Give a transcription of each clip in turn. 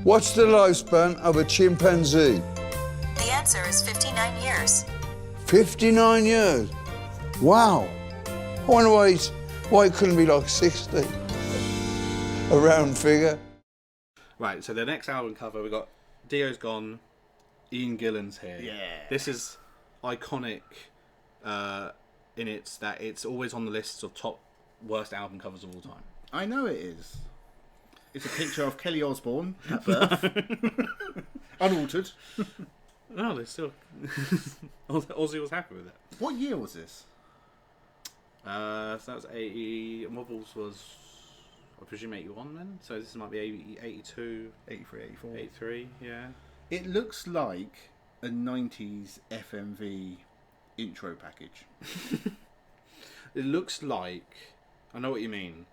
What's the lifespan of a chimpanzee? The answer is 59 years. 59 years. Wow. I wonder why it couldn't be like 60. A round figure. Right, so the next album cover, we got Dio's gone, Ian Gillan's here. Yeah. This is iconic in its that it's always on the lists of top worst album covers of all time. I know it is. It's a picture of Kelly Osbourne at birth. Unaltered. No, they still... Ozzy was happy with it. What year was this? So that was 80... Wobbles was, I presume, 81 then? So this might be 82... 83, 84. 83, yeah. It looks like a 90s FMV intro package. It looks like... I know what you mean.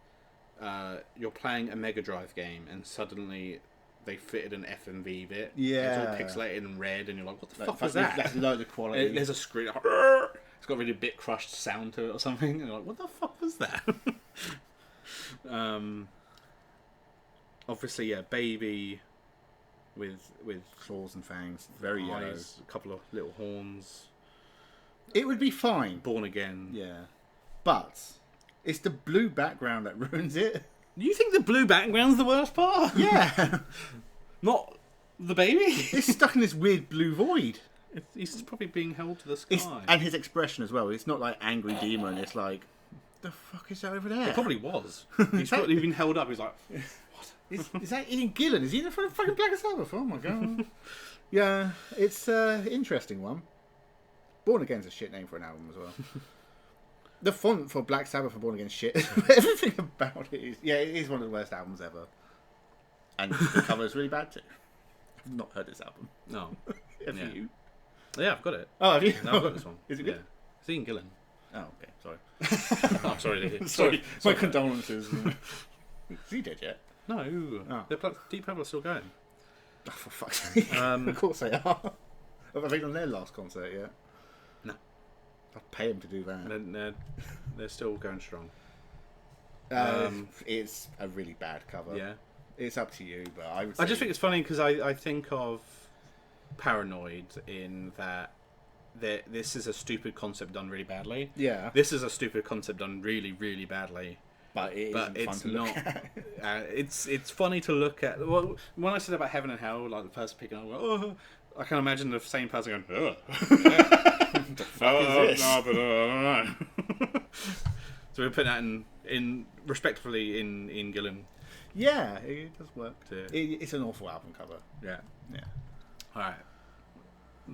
You're playing a Mega Drive game and suddenly they fitted an FMV bit. Yeah. It's all pixelated and red and you're like, what the fuck was that? That's loads of quality. There's a screen. It's got really bit crushed sound to it or something. And you're like, what the fuck was that? Obviously, yeah, baby with claws and fangs. Very yellow. eyes, a couple of little horns. It would be fine. Born again. Yeah. But it's the blue background that ruins it. You think the blue background's the worst part? Yeah. Not the baby? It's stuck in this weird blue void. He's probably being held to the sky. And his expression as well. It's not like angry demon. It's like, the fuck is that over there? It probably was. He's probably been held up. He's like, Is that Ian Gillan? Is he in the front of fucking Black Sabbath? Oh my god. Yeah, it's an interesting one. Born Again's a shit name for an album as well. The font for Black Sabbath for Born Again shit. Everything about it is... Yeah, it is one of the worst albums ever. And the cover is really bad too. I've not heard this album. no. Have Yeah. you? Yeah, I've got it. Oh, have you? No, I've got this one. Is it good? Yeah. It's Ian Gillan. Oh, okay. Sorry. Oh, I'm sorry to hear. Sorry. My condolences. Is he dead yet? No. Oh. Deep Purple are still going. Oh, for fuck's sake. Of course they are. Have they done their last concert yet? No. I'd pay him to do that. And they're still going strong. It's a really bad cover. Yeah. It's up to you, but I would say... I just think it's funny because I think of Paranoid in that this is a stupid concept done really badly. Yeah. This is a stupid concept done really, really badly. But it isn't fun it's to look not. at. It's funny to look at. Well, when I said about heaven and hell, like the person picking up, oh, I can imagine the same person going, oh, What the fuck is this? no, but I don't know. So we're putting that in respectfully in Gillan. Yeah, it does work. To- It's an awful album cover. Yeah. Yeah. All right.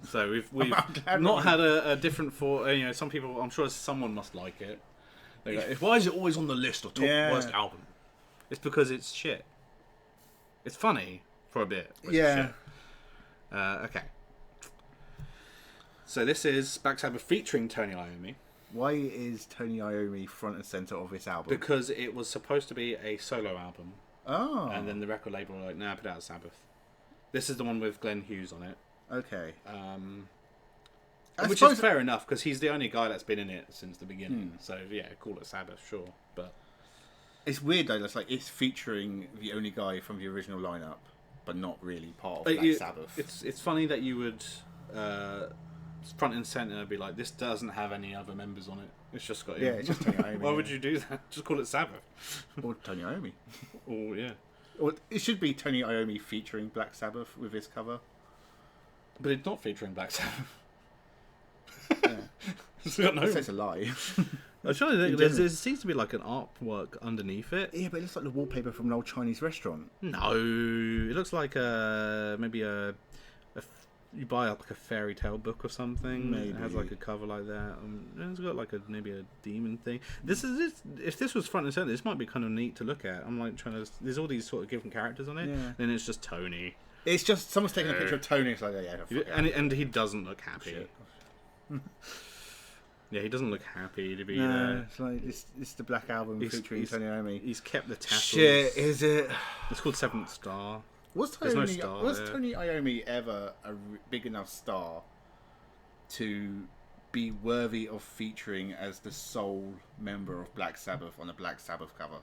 So we've I'm glad not we- had a different for some people. I'm sure someone must like it. They're like, why is it always on the list of top worst album? It's because it's shit. It's funny for a bit. But Yeah. It's shit. Okay. So this is Black Sabbath featuring Tony Iommi Why is Tony Iommi front and center of this album? because it was supposed to be a solo album, Oh. and then the record label were like, "Nah, put out Sabbath." This is the one with Glenn Hughes on it. Okay. Which is suppose- fair enough because he's the only guy that's been in it since the beginning. So yeah, call it Sabbath, sure. But It's weird though. It's like it's featuring the only guy from the original lineup, but not really part of Black Sabbath. it's funny that you would front and center be like, this doesn't have any other members on it. It's just got him. Yeah, it's just Tony Iommi. Why would you do that? Just call it Sabbath. Or Tony Iommi. Or yeah, Or it should be Tony Iommi featuring Black Sabbath with his cover. but it's not featuring Black Sabbath. Yeah. It's got no. It's a lie. I'm sure there seems to be like an artwork underneath it. Yeah, but it looks like the wallpaper from an old Chinese restaurant. No, it looks like maybe you buy like a fairy tale book or something. Maybe. It has like a cover like that. It's got like maybe a demon thing. If this was front and center, this might be kind of neat to look at. I'm like trying to. There's all these sort of different characters on it, Yeah. and it's just Tony, It's just someone's taking a picture of Tony. It's like, yeah, fuck it. and he doesn't look happy. Shit. Yeah, he doesn't look happy to be No, there. it's like it's the Black Album featuring Tony Iommi. He's kept the tassels. Shit, is it? It's called Seventh Star. Was There's no Tony, star was there. Tony Iommi ever a big enough star to be worthy of featuring as the sole member of Black Sabbath on a Black Sabbath cover?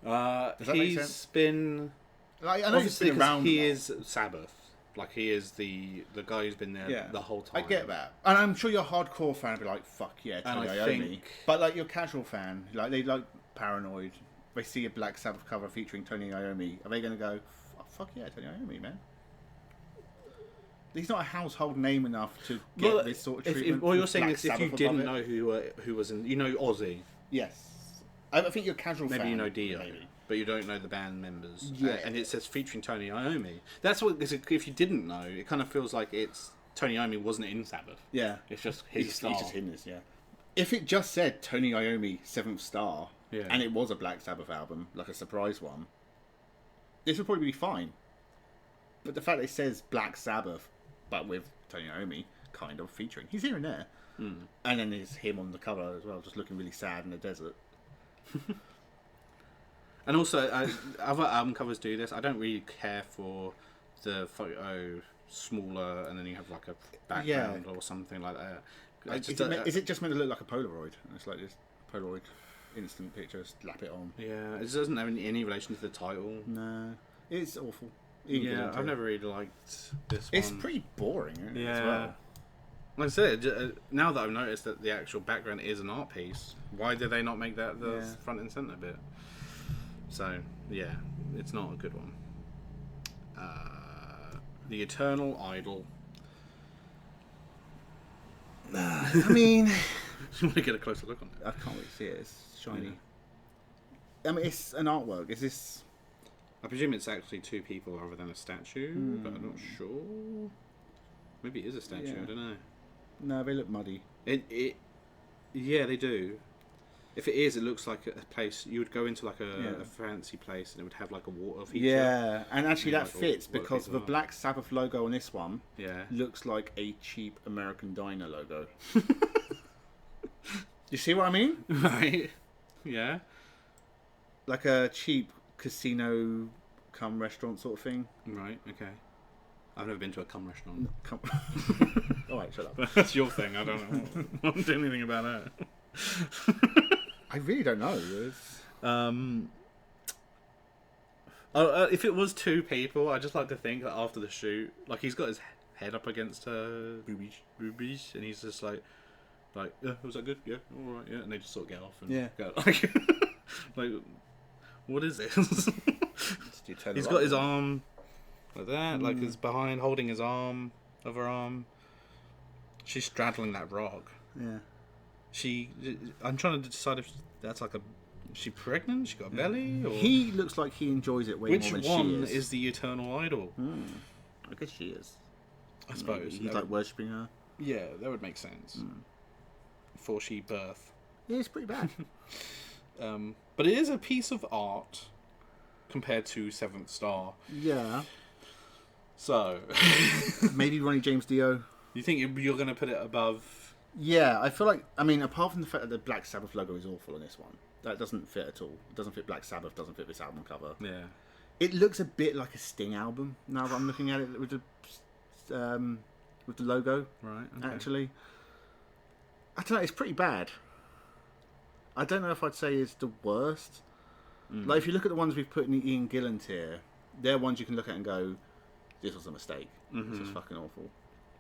Does that make He's sense? been Like, I know he's Obviously, been 'cause around. he is Sabbath. Like, he is the guy who's been there the whole time. I get that, and I'm sure your hardcore fan will be like, "Fuck yeah, Tony I Iommi." think- But like your casual fan, like they like Paranoid. They see a Black Sabbath cover featuring Tony Iommi. Are they going to go, "Fuck yeah, Tony Iommi, man"? He's not a household name enough to get this sort of treatment. What you're with saying Black is, if you Sabbath didn't above it. know who was in, you know Ozzy, Yes, I think your casual maybe fan. you know Dio, maybe. but you don't know the band members. Yeah. And it says featuring Tony Iommi. That's what. Cause if you didn't know, it kind of feels like it's Tony Iommi wasn't in Sabbath. Yeah, It's just his he's star. just hidden this. Yeah, if it just said Tony Iommi 7th star, Yeah. and it was a Black Sabbath album, like a surprise one, this would probably be fine. But the fact that it says Black Sabbath, but with Tony Iommi kind of featuring, he's here and there, and then there's him on the cover as well, just looking really sad in the desert. And also, other album covers do this. I don't really care for the photo smaller, and then you have like a background or something like that. Is it just meant to look like a Polaroid? It's like this Polaroid instant picture, slap it on. Yeah, it doesn't have any relation to the title. No, it's awful. Yeah, I've never really liked this one. It's pretty boring, isn't it, Yeah. as well? Like I said, now that I've noticed that the actual background is an art piece, why did they not make that the front and centre bit? So, yeah, it's not a good one. The Eternal Idol. I mean, You want to get a closer look on it? I can't really see it. It's shiny. I mean, it's an artwork. Is this? I presume it's actually two people rather than a statue, but I'm not sure. Maybe it is a statue, Yeah. I don't know. No, they look muddy. Yeah, they do. If it is, it looks like a place you would go into, like a fancy place, and it would have like a water feature. Yeah, and actually Yeah, that like fits a lot of because the people are. Black Sabbath logo on this one Yeah. looks like a cheap American diner logo. You see what I mean? Right. Yeah. Like a cheap casino cum restaurant sort of thing. Right. Okay. I've never been to a cum restaurant. Cum... All right, shut up. That's your thing. I don't know. I don't do anything about that. I really don't know. If it was two people, I just like to think that after the shoot, like he's got his head up against her boobies, and he's just like, yeah, was that good? Yeah, all right, yeah, and they just sort of get off and go like, what is this? He's got his arm like that, like his behind, holding his arm, other arm. She's straddling that rock. Yeah. I'm trying to decide if that's like is she pregnant? She got a belly? Or... He looks like he enjoys it way Which more than one she is. is the Eternal Idol? I guess she is. I suppose. He's like worshipping her. Yeah, that would make sense. Before she birth. Yeah, it's pretty bad. But it is a piece of art compared to Seventh Star. Yeah. So, Maybe Ronnie James Dio. you think you're going to put it above? Yeah, I feel like, I mean, apart from the fact that the Black Sabbath logo is awful on this one, that doesn't fit at all. It doesn't fit Black Sabbath, doesn't fit this album cover. Yeah. It looks a bit like a Sting album now that I'm looking at it with the logo. Right. Okay. Actually, I don't know. It's pretty bad. I don't know if I'd say it's the worst. Like if you look at the ones we've put in the Ian Gillan tier, they're ones you can look at and go, "This was a mistake. This is fucking awful."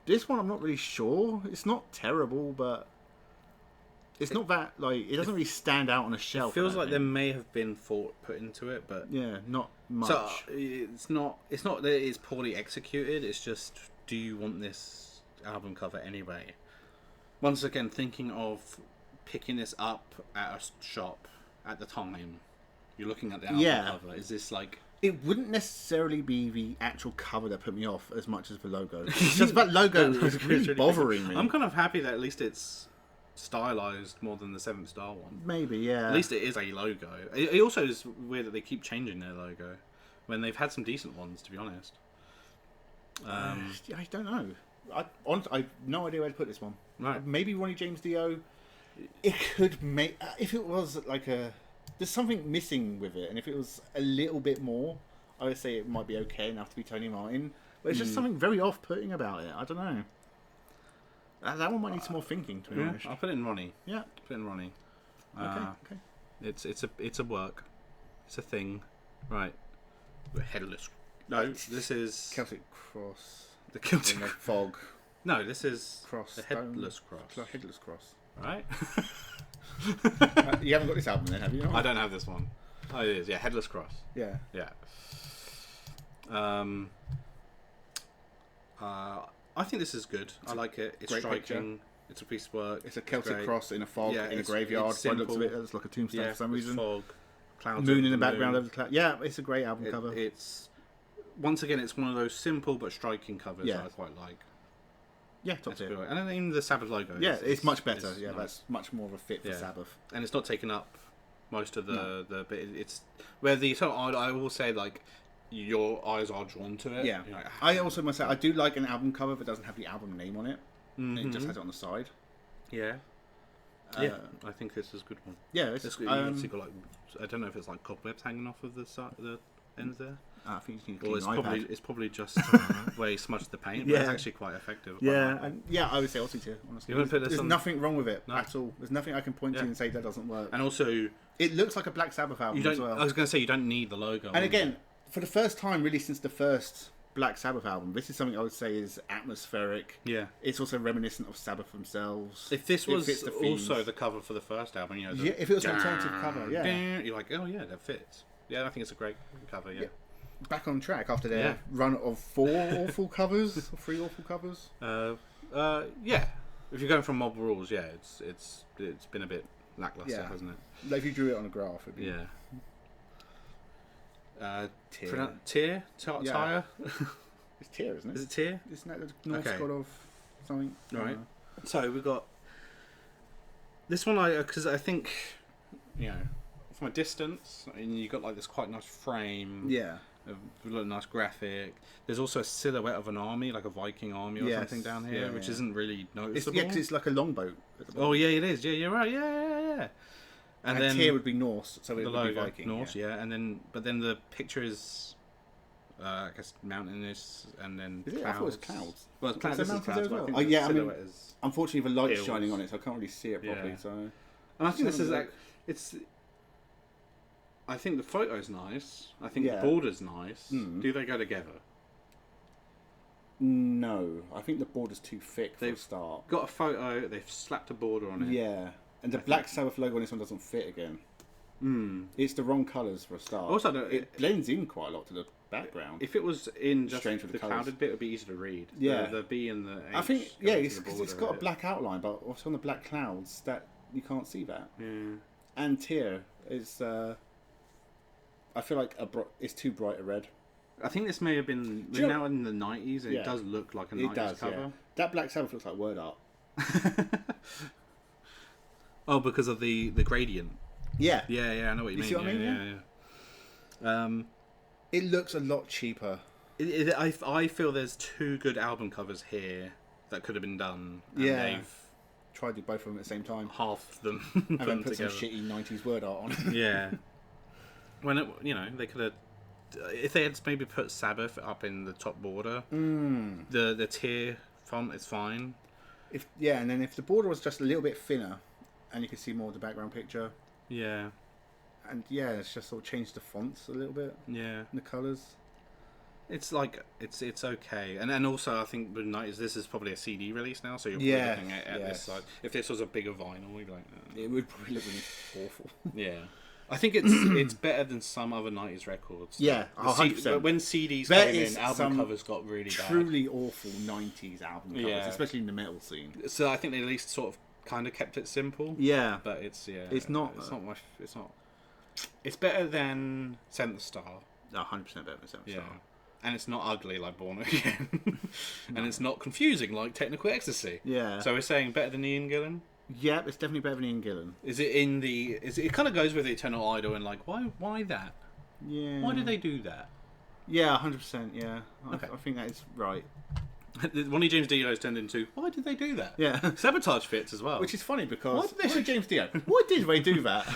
This one, I'm not really sure. It's not terrible, but it's not that like it doesn't really stand out on a shelf. It feels I don't like there think. may have been thought put into it, but Yeah, not much. so it's not that it's poorly executed. It's just, do you want this album cover anyway? Once again, thinking of picking this up at a shop at the time, you're looking at the album cover. Is this like? It wouldn't necessarily be the actual cover that put me off as much as the logo. Just that logo is really bothering me. I'm kind of happy that at least it's stylized more than the Seventh Star one. Maybe, yeah. At least it is a logo. It also is weird that they keep changing their logo when they've had some decent ones, to be honest. I don't know. I have no idea where to put this one. Right. Maybe Ronnie James Dio. It could make if it was like there's something missing with it, and if it was a little bit more, I would say it might be okay enough to be Tony Martin. But it's just something very off-putting about it. I don't know. That one might need some more thinking, to be honest. I'll put it in Ronnie. Yeah. Put it in Ronnie. Okay. It's a work. It's a thing. Right. Headless. No, this is Celtic Cross. the Celtic. In the fog. No, this is Cross. the Headless Cross. Headless Cross. Right? You haven't got this album then, have you? I don't have this one. Oh, it is. Yeah, Headless Cross. Yeah. Yeah. I think this is good. I like it. It's great striking. picture. It's a piece of work. It's a Celtic great. cross in a fog Yeah, in a it's- graveyard. it's By the looks of it, simple. it's like a tombstone Yeah, for some with reason. fog, clouds Moon over in the the background moon. over the cloud. Yeah, it's a great album cover. It's once again, it's one of those simple but striking covers Yeah. that I quite like. Yeah, top That's tier. good. And then even the Sabbath logo. Yeah, is- it's much better. is Yeah, nice. that's much more of a fit for Yeah. Sabbath. And it's not taking up most of the bit. It's where the so I will say like your eyes are drawn to it. Yeah. You're like, I also must say I do like an album cover that doesn't have the album name on it. It just has it on the side. yeah. Yeah, I think this is a good one. Yeah, it's It's good. You obviously got like I don't know if it's like cobwebs hanging off of the ends there. I think you need to Or clean your iPad. it's probably just where you smudged the paint. But Yeah. it's actually quite effective. Yeah, and I would say also tier. Honestly, You wanna put this there's on- nothing wrong with it No. at all. There's nothing I can point to Yeah. and say that doesn't work. And also, It looks like a Black Sabbath album you don't. as well. I was going to say you don't need the logo. And again, for the first time, really since the first Black Sabbath album, this is something I would say is atmospheric. yeah. It's also reminiscent of Sabbath themselves. If this It was fits the themes. also the cover for the first album, you know, the Yeah, if it was an alternative cover, yeah. you're like, oh yeah, that fits. Yeah, I think it's a great cover. Yeah. Back on track after their Yeah. run of 4 awful covers, or 3 awful covers. Yeah. If you're going from Mob Rules, yeah, it's been a bit lackluster, Yeah. hasn't it? Like if you drew it on a graph, it'd be Yeah. Tyr. Tyr? Yeah. Tyre? It's Tyr, isn't it? Is it Tyr? Isn't that the Norse Okay. god of something? Right. So we've got this one. Because I think, you know, from a distance, and you got like this quite nice frame. Yeah. A really nice graphic. There's also a silhouette of an army, like a Viking army or Yes. something down here, Yeah, which yeah. isn't really It's, noticeable. yeah, because it's like a longboat. At the bottom. Oh yeah, it is. Yeah, you're right. Yeah. And then Tyr would be Norse, so it the would logo, be Viking. Norse, yeah. yeah. And then, but then the picture is, I guess, mountainous, and then Is it? clouds. I thought it was clouds. Well, it's clouds, there this is mountains clouds, there as but I well? think Oh, the yeah, I mean, silhouette is. Unfortunately, the light's Hills. shining on it, so I can't really see it properly. Yeah. So And I think this is Something like it's. I think the photo's nice. I think Yeah. the border's nice. Mm. Do they go together? no, I think the border's too thick for a They've start. Got a photo. They've slapped a border on it. Yeah, and the I Black Sabbath logo on this one doesn't fit again. Mm. It's the wrong colours for a start. Also, I don't- it blends in quite a lot to the background. If it was in just Strange with the the colours. clouded bit, it would be easy to read. Yeah. The B and the H. I think, go yeah, into it's the because it's border got a bit. black outline, but also on the black clouds that you can't see that. Yeah. And Tyr is, I feel like it's too bright a red. I think this may have been Do you know- now in the 90s, and Yeah. it does look like a It 90s does, cover. yeah. That Black Sabbath looks like word art. Oh, because of the gradient. Yeah, Yeah, I know what you You mean. see what I mean, Yeah. it looks a lot cheaper. I feel there's 2 good album covers here that could have been done. And Yeah. they've Try to do both of them at the same time, half them and put then them put some together. shitty 90s word art on it. Yeah. When it, they could have. If they had maybe put Sabbath up in the top border, the tier font is fine. And then if the border was just a little bit thinner, and you could see more of the background picture, Yeah. and yeah, it's just sort of changed the fonts a little bit, Yeah. and the colours. It's like it's okay, and also I think with 90s this is probably a CD release now, so you're Yeah, probably looking at this yes. side. If this was a bigger vinyl, you'd be like, It would probably look really awful. yeah. I think it's better than some other 90s records. Yeah, The 100%. when CDs There came is in, album some covers got really Truly awful 90s album covers, Yeah. especially in the metal scene. bad. So I think they at least sort of kind of kept it simple. Yeah, But it's It's not- It's not. It's better than Sent the Star. 100% better than Seven Yeah. Star. And it's not ugly like Born Again. And it's not confusing like Technical Ecstasy. Yeah. So we're saying better than Ian Gillan? Yeah, it's definitely better than Ian Gillan. Is it in the... It kind of goes with Eternal Idol and like, why that? Yeah. Why did they do that? Yeah, 100%. Yeah. Okay. I think that is right. Ronnie James Dio's turned into, why did they do that? Yeah. Sabotage fits as well. Which is funny Why because did they- Ronnie James Dio. Why did they do that?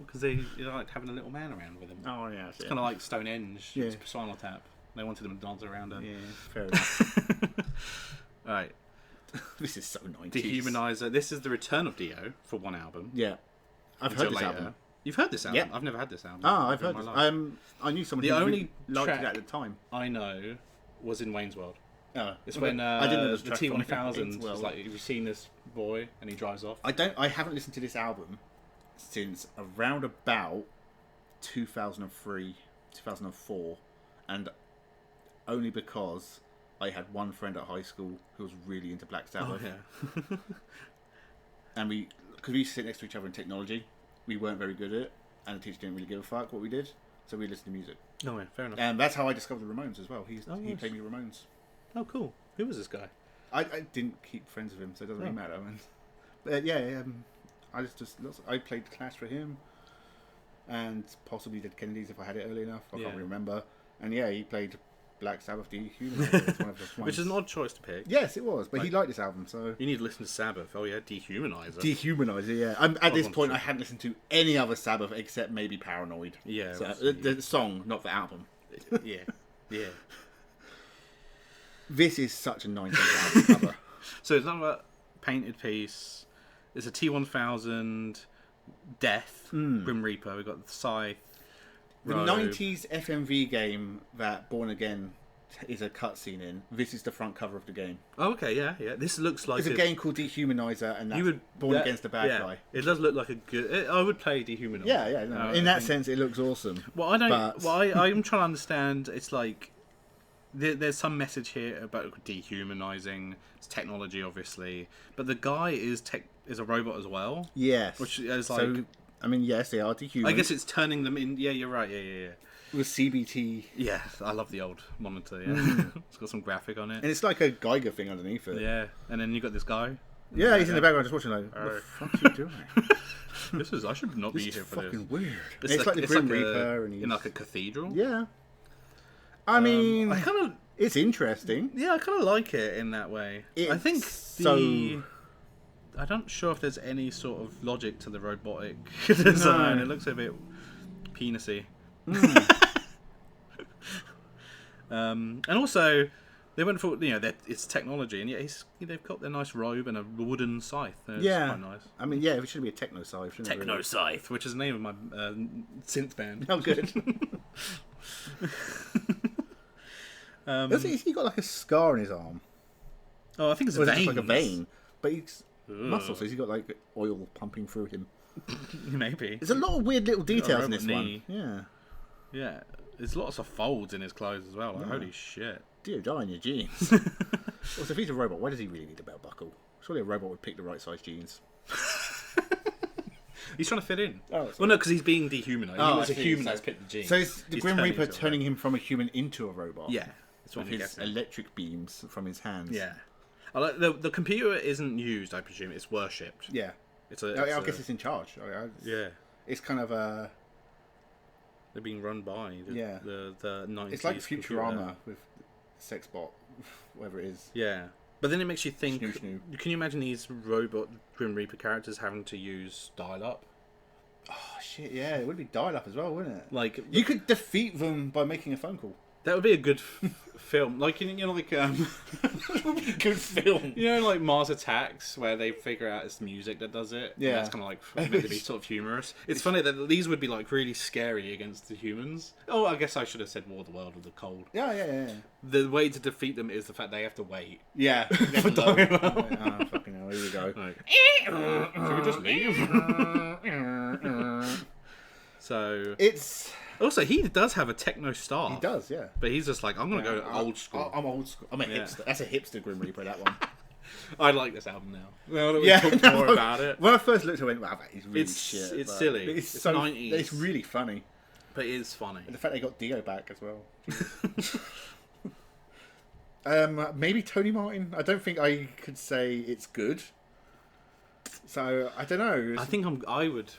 Because they liked having a little man around with them. Oh yeah, It's kind of like Stonehenge. Yeah. It's Spinal Tap. They wanted them to dance around her. yeah, fair enough. Right. This is so 90s. Dehumanizer. This is the return of Dio for one album. Yeah, I've Until heard this later. album. You've heard this album? Yeah. I've never had this album. I've in heard my this. life. I knew someone The who only liked track it at the time. I know was in Wayne's World. Oh, It's when I didn't know there was a the track from T1000 Wayne's World. is like, have you seen this boy? And he drives off. I haven't listened to this album since around about 2003, 2004, and only because I had one friend at high school who was really into Black Sabbath, yeah. and because we used to sit next to each other in technology, we weren't very good at it, and the teacher didn't really give a fuck what we did, so we listened to music. Oh, yeah, fair enough. And that's how I discovered the Ramones as well. He nice. played me Ramones. Oh, cool. Who was this guy? I didn't keep friends with him, so it doesn't really matter. But yeah, I played Clash for him, and possibly did Kennedy's if I had it early enough. I can't really remember. And yeah, he played Black Sabbath, Dehumanizer. It's one of the Which is an odd choice to pick. Yes, it was, but he liked this album, so You need to listen to Sabbath. Oh yeah, Dehumanizer. Dehumanizer. Yeah, at this point, I hadn't listened to any other Sabbath except maybe Paranoid. Yeah, so, obviously. the song, not the album. yeah, yeah. This is such a 90s album cover. So it's not about Painted Piece. It's a T1000, Death, Grim Reaper. We've got the Scythe. The Robe. 90s FMV game that Born Again is a cutscene in. This is the front cover of the game. Oh, okay, yeah. This looks like It's a game called Dehumanizer, and that's Born that- Against the Bad yeah, Guy. It does look like a good. I would play Dehumanizer. Yeah. No, in that sense, it looks awesome. Well, I don't. But- Well, I'm trying to understand. It's like there's some message here about dehumanizing. It's technology, obviously, but the guy is a robot as well. Yes. Which is like. So, I mean, yes, they are dehuman. I guess it's turning them in. Yeah, you're right. Yeah. with CBT, Yeah, I love the old monitor. Yeah, it's got some graphic on it. and it's like a Geiger thing underneath it. Yeah, and then you got this guy. Yeah, he's in the background just watching. Like, what the fuck are you doing? I should not be This here is for this. fucking weird. It's like the Grim Reaper, and he's in like a cathedral. yeah. I mean, I kind of it's interesting. I kind of like it in that way. I think so. I'm not sure if there's any sort of logic to the robotic design. It looks a bit penisy. And also, they went for it's technology, and yet they've got their nice robe and a wooden scythe. It's quite nice. I mean, yeah, it should be a techno scythe. shouldn't it, Techno really? Scythe, which is the name of my synth band. Oh, good. Has he got like a scar on his arm? Oh, I think it's Or a is it vein. just like a vein? But he's muscle, so he's got like oil pumping through him. Maybe. There's a lot of weird little details in robot this knee. one. Yeah. Yeah. There's lots of folds in his clothes as well. Like, holy shit. Dear, die in your jeans. Also, if he's a robot, why does he really need a belt buckle? Surely a robot would pick the right size jeans. He's trying to fit in. Oh, sorry. Well, no, because he's being dehumanized. Oh, He I wants a see. humanized pick the jeans. So is the He's Grim turning Reaper into a turning him from a human into a robot? Yeah. That's what With I'm his guessing. electric beams from his hands. Yeah. I like the computer isn't used, I presume. It's worshipped. Yeah. It's a. I guess it's in charge. Yeah. It's kind of a. They're being run by the 90s. It's like computer. Futurama with sex bot, whatever it is. Yeah. But then it makes you think. Snoo, snoo. Can you imagine these robot Grim Reaper characters having to use dial-up? Oh shit! Yeah, it would be dial up as well, wouldn't it? Like You could defeat them by making a phone call. that would be a good film. Like like It would be a good film. like Mars Attacks, where they figure out it's the music that does it. Yeah. And that's kind of like meant to be sort of humorous. It's funny that these would be like really scary against the humans. Oh, I guess I should have said War of the World with the cold. Yeah. The way to defeat them is the fact they have to wait. Yeah. For oh, fucking hell, here we go. Like, should we just leave? So It's also he does have a techno star. he does, yeah. But he's just like, I'm gonna go old school. I'm old school. I'm a hipster. That's a hipster Grim Reaper. That one. I like this album now. Well, that we Yeah, talked more about it. When I first looked, I went, "Wow, that is really It's- shit." it's but silly. It's It's so 90s. It's really funny. But it is funny. And the fact they got Dio back as well. Maybe Tony Martin. I don't think I could say it's good. So I don't know. I think I would.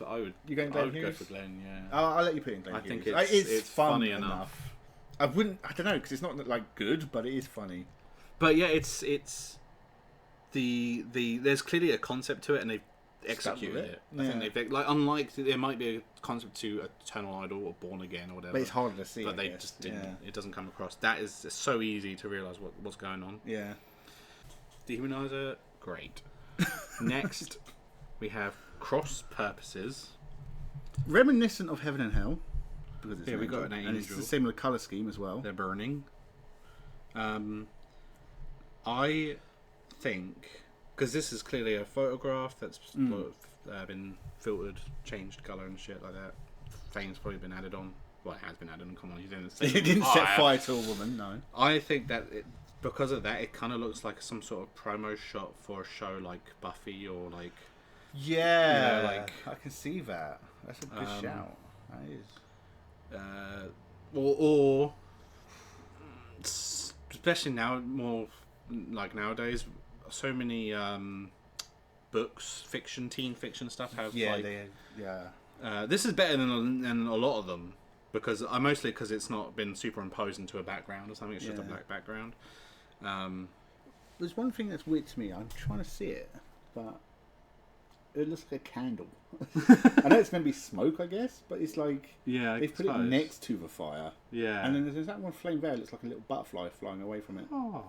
You going I Glenn would go Hughes? for Glenn. Yeah. I'll let you put in Glenn I think Hughes. it's fun funny enough. enough. I wouldn't. I don't know because it's not like good, but it is funny. But yeah, it's the there's clearly a concept to it, and they've executed it. I Yeah. think they've unlike there might be a concept to Eternal Idol or Born Again or whatever. But it's harder to see. But I they guess. just didn't. Yeah. It doesn't come across. That is so easy to realize what's going on. Yeah. Dehumanizer, great. Next, we have Cross Purposes. reminiscent of Heaven and Hell. Because it's we got an angel. and it's the similar colour scheme as well. They're burning. I think, because this is clearly a photograph that's been filtered, changed colour and shit like that. Fame's probably been added on. Well, it has been added on. Come on, you didn't say It didn't set fire to a woman, no. I think that because of that, it kind of looks like some sort of promo shot for a show like Buffy or like... Yeah, you know, like, I can see that. That's a good shout. That is. Or especially now, more like nowadays, so many books, teen fiction stuff have this is better than a lot of them because mostly because it's not been superimposed into a background or something. It's just a black background. There's one thing that's weird to me. I'm trying to see it, but it looks like a candle. I know it's meant to be smoke, I guess, but it's like they've put it next to the fire. Yeah, and then there's that one flame there. It looks like a little butterfly flying away from it. Oh,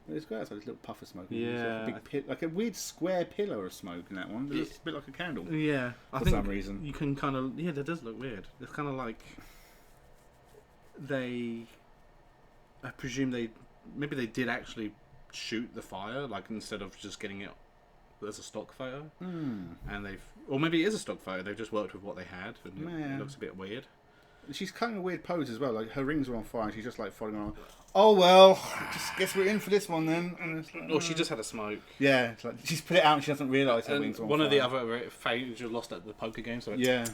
it's got this little puff of smoke. Yeah, like a big like a weird square pillar of smoke in that one. It looks a bit like a candle. Yeah, for some reason you can kind of that does look weird. It's kind of like I presume they did actually shoot the fire, like instead of just getting it as a stock photo, and or maybe it is a stock photo. They've just worked with what they had, and it looks a bit weird. She's cutting a weird pose as well. Like her rings are on fire, and she's just like following on. Oh well, just guess we're in for this one then. And it's like, or she just had a smoke. Yeah, it's like she's put it out and she doesn't realise her rings are on fire. One of the other failures lost at the poker game. So yeah,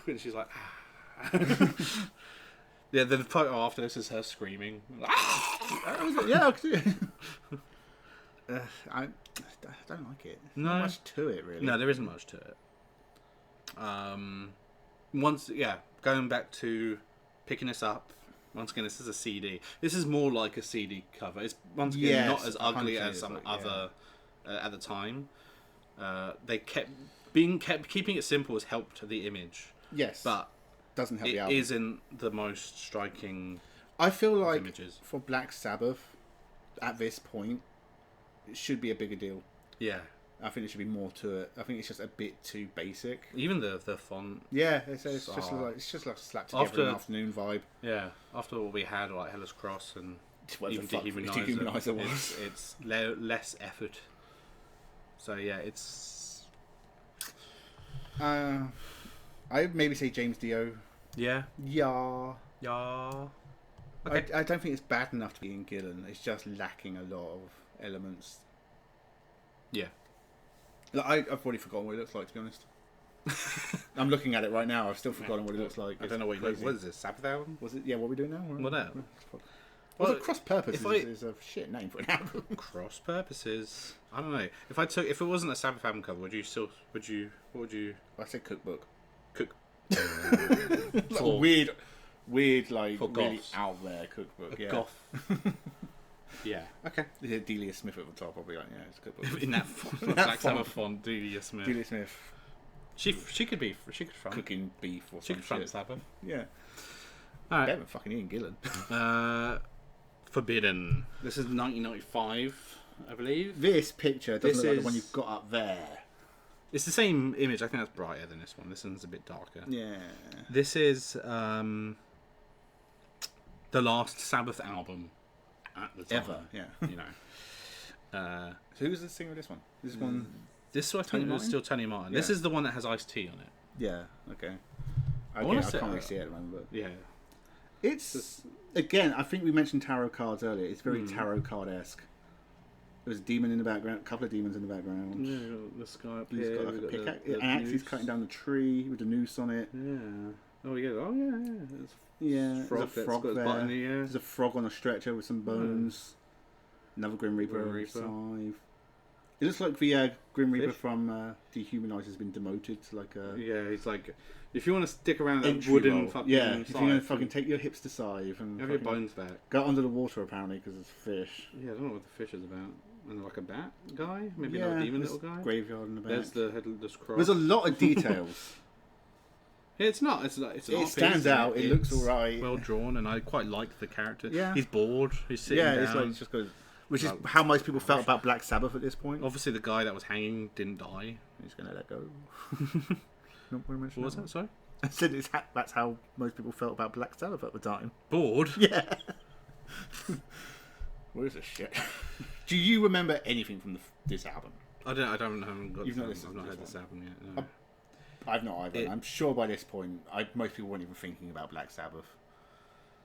and she's like, yeah. The photo after this is her screaming. Yeah, I can see it. I don't like it. There's not much to it, really. No, there isn't much to it. Going back to picking this up. Once again, this is a CD. This is more like a CD cover. It's once again not as ugly as some other at the time. They keeping it simple has helped the image. Yes, but doesn't help the album. album. It isn't the most striking. I feel like images. For Black Sabbath, at this point, it should be a bigger deal. Yeah. I think there should be more to it. I think it's just a bit too basic. Even the font. Yeah, it's just like slapped together an afternoon vibe. Yeah, after what we had, like Hellas Cross and even Dehumanizer was. It's less effort. So yeah, it's. I'd maybe say James Dio. Yeah. Yeah. Okay. I don't think it's bad enough to be Ian Gillan. It's just lacking a lot of elements. Yeah. Like, I've already forgotten what it looks like, to be honest. I'm looking at it right now. I've still forgotten what it looks like. I don't know what is this? Sabbath album? Was it? Yeah, what are we doing now? What now? Well, Cross Purposes is a shit name for an album. Cross Purposes. I don't know. If it wasn't a Sabbath album cover, what would you? I'd say cookbook. Like weird, like for really goths. out there cookbook. Yeah. Goth. Yeah. Okay. Yeah, Delia Smith at the top, probably like it's a cookbook. In that font, Black Sabbath font, Delia Smith. Delia Smith. She could front Cooking beef or she some could front shit. Sabbath. Yeah. All right. Better than fucking Ian Gillan. Forbidden. This is 1995, I believe. This picture doesn't look like the one you've got up there. It's the same image. I think that's brighter than this one. This one's a bit darker. Yeah. This is the last Sabbath album at the time. Ever, yeah. You know. So who's the singer of this one? This one. This I think was still Tony Martin. Yeah. This is the one that has Ice-T on it. Yeah. Okay. I wanna can't say- really see it at the moment, but Yeah. it's again. I think we mentioned tarot cards earlier. It's very tarot card-esque. There's a demon in the background, a couple of demons in the background. Yeah, this guy up He's here. got like a we've pickaxe. the An axe. He's noose. cutting down the tree with the noose on it. Yeah. Oh yeah. Oh yeah. There's Yeah. frog There's a that's frog got his there. butt in the ear. There's a frog on a stretcher with some bones. Another Grim Reaper. Grim Reaper. Scythe. It looks like the Grim Reaper Fish? from Dehumanizer has been demoted to like a Yeah, he's like, if you want to stick around that entry wooden role. fucking Yeah, if you're gonna scythe, fucking take your hips to scythe and have your fucking bones back. go under the water apparently because it's fish. Yeah, I don't know what the fish is about. And like a bat guy, maybe Yeah, like a demon there's little guy. Graveyard in the back. There's the headless cross. There's a lot of details. Yeah, it's not. It's an art It piece, stands isn't out. It looks It's alright. Well drawn, and I quite like the character. Yeah. He's bored. He's sitting Yeah, down. it's like it's just good. Which is Like- how most people felt about Black Sabbath at this point. Obviously, the guy that was hanging didn't die. He's gonna let go. Not want to mention What was that that? Sorry. I said that's how most people felt about Black Sabbath at the time. Bored. Yeah. What is this shit? Do you remember anything from this album? I haven't got. You've not I've listened to not this heard this one? album yet. No. I've not either. I'm sure by this point, most people weren't even thinking about Black Sabbath.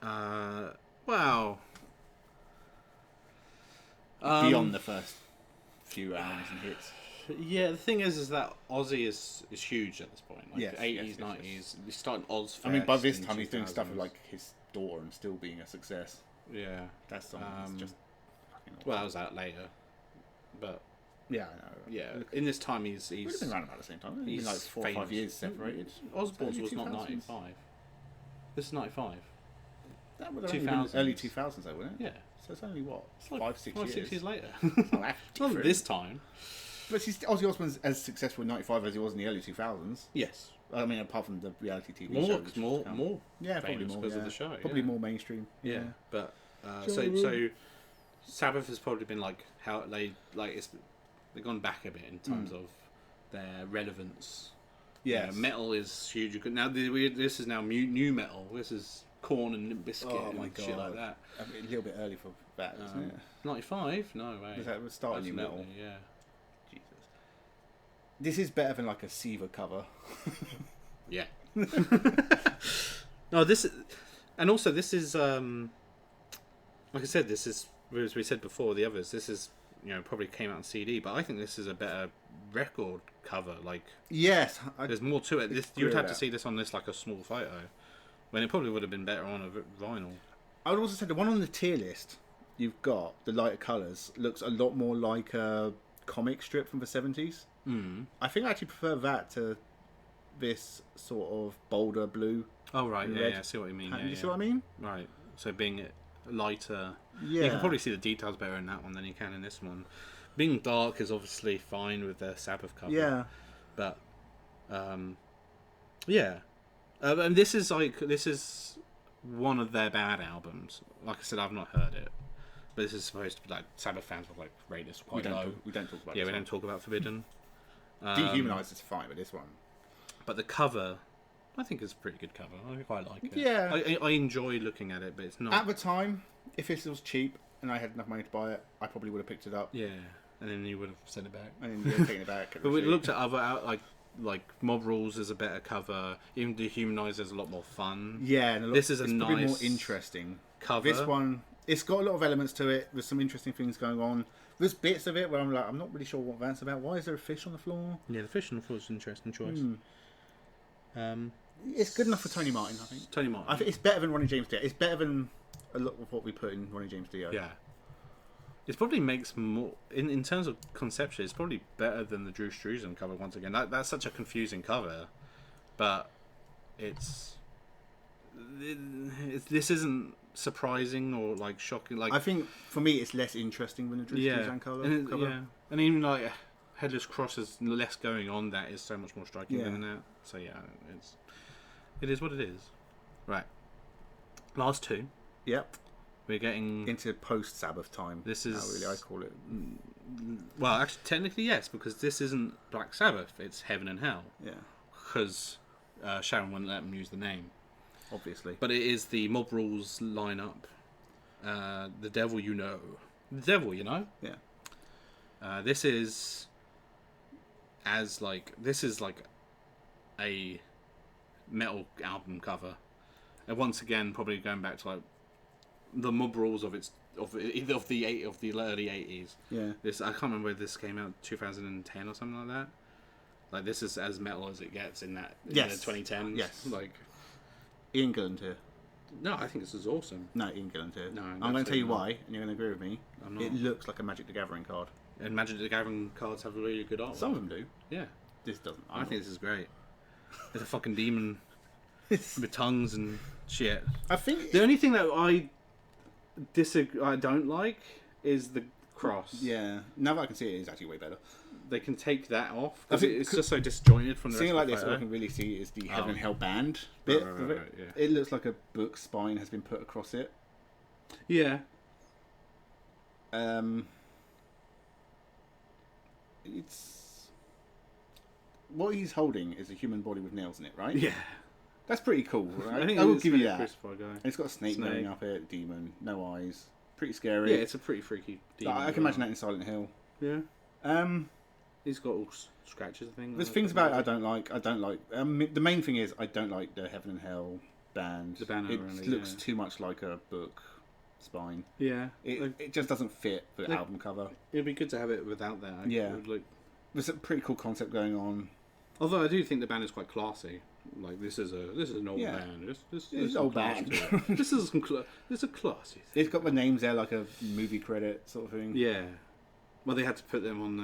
Wow. Beyond the first few albums and hits. Yeah, the thing is that Ozzy is huge at this point. Like Yes, 80s, yes, 90s. yes. He's starting Ozfest. I mean, by this in time, he's doing stuff with 2000s. like his daughter and still being a success. Yeah. That song is just fucking awesome. Well, that was out later, but Yeah, I know. yeah, in this time he's We've been around about the same time. He's he's been like 4 or 5 famous. years separated. Osbourne's Early was not 2000s. 95. This is 95. That would have only been 2000s. early 2000s, though, wouldn't it? Yeah. So it's only what, It's like 5, 6 5, years. 6 years later. Oh, that's Not different. this time. But Ozzy Osbourne's as successful in '95 as he was in the early 2000s. Yes. I mean, apart from the reality TV More, show, which more, count. more. Yeah, probably famous more because of yeah. the show. Probably yeah. more mainstream. Yeah, but so Sabbath has probably been like how they've gone back a bit in terms of their relevance. Yeah, You know, metal is huge. Now this is now new metal. This is Korn and Limp Bizkit Oh my and shit like God. that. a little bit early for that, isn't it? 95? No way. Was that the start of new metal? Absolutely, yeah. Jesus. This is better than like a Siva cover. Yeah. No, this is, and also this is like I said, this is as we said before the others. This is probably came out on CD, but I think this is a better record cover. Like Yes, there's more to it. This you would agree have with to see this on this like a small photo, when it probably would have been better on a vinyl. I would also say the one on the tier list you've got, the lighter colours, looks a lot more like a comic strip from the 70s. Mm. I think I actually prefer that to this sort of bolder blue. Oh right, and yeah, red I see what you mean. pattern. Yeah, You yeah. see what I mean? Right. So being lighter, Yeah. you can probably see the details better in that one than you can in this one. Being dark is obviously fine with the Sabbath cover. Yeah. But yeah, and this is one of their bad albums. Like I said, I've not heard it, but this is supposed to be like Sabbath fans will like rate this quite low. We don't talk about Yeah, this we one. don't talk about Forbidden. Dehumanized is fine, but this one. But the cover, I think is a pretty good cover. I quite like it. Yeah. I enjoy looking at it, but it's not. At the time, if this was cheap and I had enough money to buy it, I probably would have picked it up. Yeah, and then you would have sent it back. And then taken it back. But we looked at other like Mob Rules is a better cover. Even Dehumanizer is a lot more fun. Yeah, and This is a it's probably more nice interesting cover. This one, it's got a lot of elements to it. There's some interesting things going on. There's bits of it where I'm like, I'm not really sure what that's about. Why is there a fish on the floor? Yeah, the fish on the floor is an interesting choice. It's good enough for Tony Martin, I think. Tony Martin. I think it's better than Ronnie James Dio. It's better than a lot of what we put in Ronnie James Dio. Yeah. It probably makes more in terms of conceptually. It's probably better than the Drew Struzan cover once again. That's such a confusing cover, but this isn't surprising or like shocking. Like I think for me, it's less interesting than the Drew Struzan cover. Yeah, and even like Headless Cross has less going on. That is so much more striking Yeah. than that. So yeah, it is what it is. Right, last two. Yep. We're getting Into post-Sabbath time. This How is- really I call it. well, actually, technically yes, because this isn't Black Sabbath. It's Heaven and Hell. Yeah, Because Sharon wouldn't let them use the name. obviously. But it is the Mob Rules lineup. The Devil You Know. The Devil, you know? Yeah. This is like a metal album cover. And once again, probably going back to like the Mob Rules of the early 80s. Yeah. This I can't remember whether this came out 2010 or something like that. Like this is as metal as it gets in that in Yes. the 2010s. Yes. Like Ian Gilland here. no, I think this is awesome. No, Ian Gilland here. No, I'm going to tell absolutely you not. why, and you're going to agree with me. I'm not. It looks like a Magic the Gathering card. And Magic the Gathering cards have a really good art. Some of them do. Yeah, This doesn't. I think this is great. There's a fucking demon with tongues and shit. I think. The only thing that I don't like is the cross. Yeah. Now that I can see it, it's actually way better. They can take that off I because think it's just so disjointed from the Seeing it rest like of this, the all I photo. can really see is the Heaven Oh. and Hell band bit Right, of it. right, yeah. It looks like a book spine has been put across it. Yeah, It's what he's holding is a human body with nails in it, right? Yeah. That's pretty cool. Right? I think I will it's give you really that. crucified guy. And it's got a snake going up it, demon, no eyes. Pretty scary. Yeah, it's a pretty freaky demon. I can imagine that in Silent Hill. Yeah. He's got all scratches and things. There's things about it I don't like. The main thing is I don't like the Heaven and Hell band. The banner. It looks too much like a book spine. Yeah. It just doesn't fit the album cover. It'd be good to have it without that. Yeah. There's a pretty cool concept going on. Although I do think the band is quite classy. Like this is an old band. This is an old band. This is a classy thing. It's got the names there like a movie credit sort of thing. Yeah. Well, they had to put them on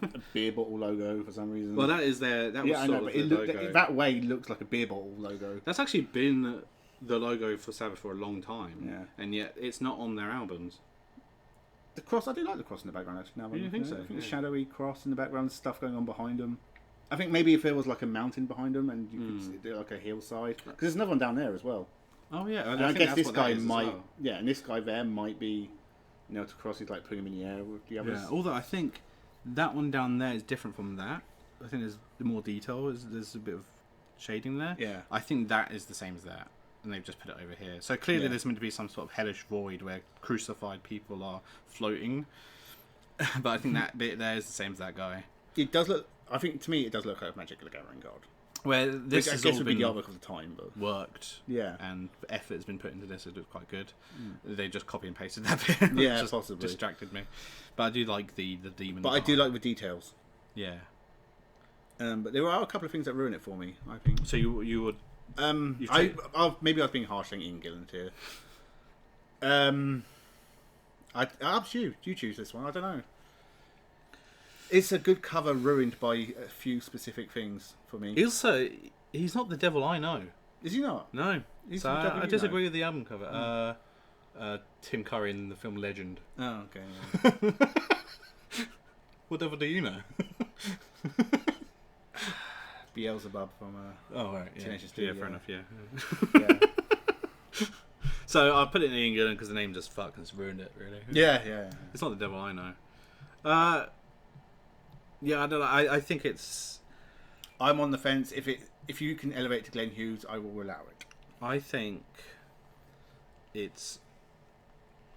a beer bottle logo for some reason. Well, that is their. That was I know, but that way looks like a beer bottle logo. That's actually been the logo for Sabbath for a long time. Yeah. And yet it's not on their albums. The cross, I do like the cross in the background actually. Now, You think so? I think the shadowy cross in the background, stuff going on behind them. I think maybe if there was like a mountain behind them and you could see like a hillside, because there's another one down there as well. Oh yeah, And I guess this guy might, and this guy there might be, to cross. He's like putting him in the air with the others. Yeah. Although I think that one down there is different from that. I think there's more detail. There's a bit of shading there. Yeah. I think that is the same as that, and they've just put it over here. So clearly, there's meant to be some sort of hellish void where crucified people are floating. But I think that bit there is the same as that guy. It does look. I think to me, it does look like Magic the Gathering God. Where this I has guess all would be been the artwork of the time, but worked. Yeah. And effort has been put into this. It looks quite good. They just copy and pasted that bit. Yeah, just possibly. distracted me. But I do like the demon. But I do like the details. Yeah. But there are a couple of things that ruin it for me, I think. So you would. Maybe I was being harsh saying Ian Gillan here. Up to you. You choose this one. I don't know. It's a good cover ruined by a few specific things for me. He's not the devil I know. Is he not? No. He's So the devil I you disagree know. with the album cover. Tim Curry in the film Legend. Oh, okay. Yeah. What devil do you know? Beelzebub from Oh, right. Yeah, Tenacious D, yeah, fair yeah. enough, yeah. yeah. So I put it in Ian Gillan because the name just fucking ruined it, really. Yeah. It's not the devil I know. Yeah, I don't know. I think it's... I'm on the fence. If you can elevate to Glenn Hughes, I will allow it. I think it's...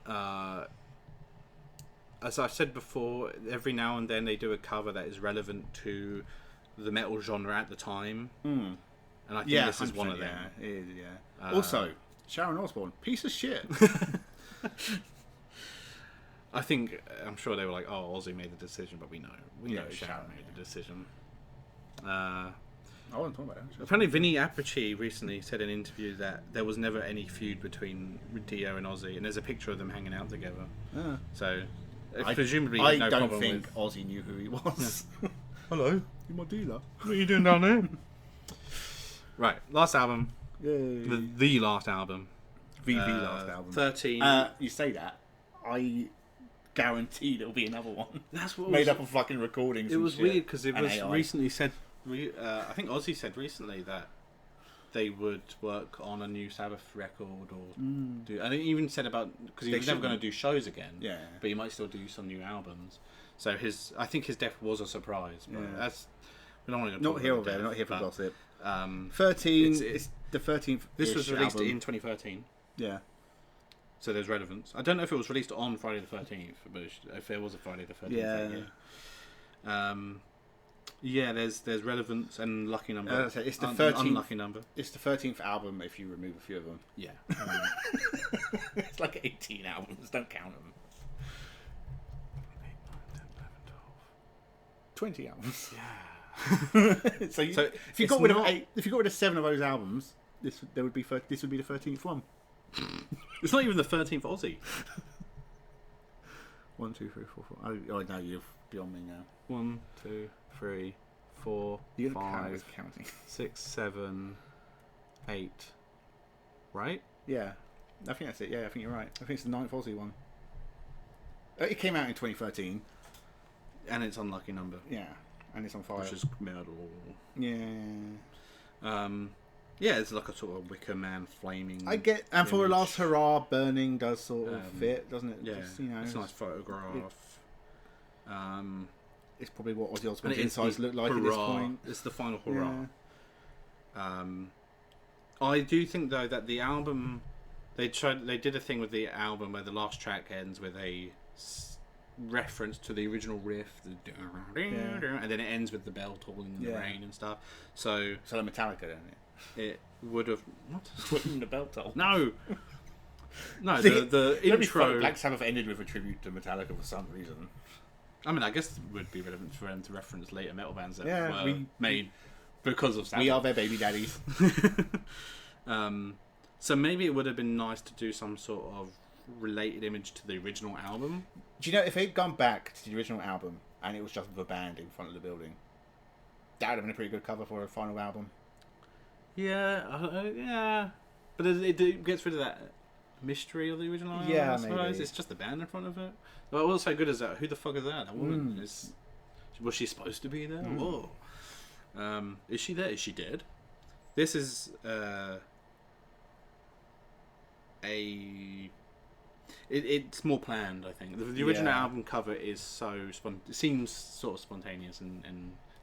as I've said before, every now and then they do a cover that is relevant to the metal genre at the time. And I think this is one of them. Yeah, it is, yeah. Also, Sharon Osbourne, piece of shit. I'm sure they were like, oh, Ozzy made the decision, but we know Sharon made the decision. I wasn't talking about that. Apparently, Vinny Appice recently said in an interview that there was never any feud between Dio and Ozzy, and there's a picture of them hanging out together. So, presumably, I no don't problem think with... Ozzy knew who he was. Hello, You're my dealer. what are you doing down there? Right, last album. Yay. The last album. The last album. 13. You say that. I guarantee there'll be another one. That's what made up of fucking recordings. It was weird because it and was AI. recently said. I think Ozzy said recently that they would work on a new Sabbath record or do. And he even said about because he was never going to do shows again. Yeah, but he might still do some new albums. So I think his death was a surprise. But that's we don't want to not here or there. Not here for gossip. 13. It's the 13th. This was released album. in 2013. Yeah. So there's relevance. I don't know if it was released on Friday the 13th, but if there was a Friday the 13th. Yeah. Yeah, there's relevance and lucky number. It's the 13th. Unlucky number. It's the 13th album if you remove a few of them. Yeah. It's like 18 albums. Don't count them. 8, 9, 10, 11, 20 albums. Yeah. so if you got rid of 7 of those albums, this would be the 13th one. It's not even the 13th Ozzy. 1, 2, 3, 4, 5. Oh no, you're beyond me now. 1, 2, 3, 4, You're 5, counting. 6, 7, 8. Right? Yeah, I think that's it. Yeah, I think you're right. I think it's the 9th Ozzy one. It came out in 2013. And it's unlucky number. Yeah, and it's on fire. Which is metal. Yeah. Yeah, it's like a sort of Wicker Man flaming. I get, and for a image. last hurrah, burning does sort of fit, doesn't it? Yeah, Just, it's a nice photograph. It's probably what Ozzy And Osbourne's it is insides the look like at this hurrah. point. It's the final hurrah. Yeah. I do think though that the album, they did a thing with the album where the last track ends with a reference to the original riff, and then it ends with the bell tolling in the rain and stuff. So like Metallica, then. it would have Wouldn't the bell toll? no. The intro. Black Sabbath ended with a tribute to Metallica for some reason. I mean, I guess it would be relevant for them to reference later metal bands that Yeah, were made because of Sabbath. We are their baby daddies. So maybe it would have been nice to do some sort of related image to the original album. Do you know, if they'd gone back to the original album and it was just the band in front of the building, that would have been a pretty good cover for a final album. Yeah, but it gets rid of that mystery of the original album. Yeah, I suppose maybe. it's just the band in front of it. But what's so good is that? Who the fuck is that? That woman was she supposed to be there? Whoa. Is she there? Is she dead? This is it's more planned, I think. The original album cover is it seems sort of spontaneous and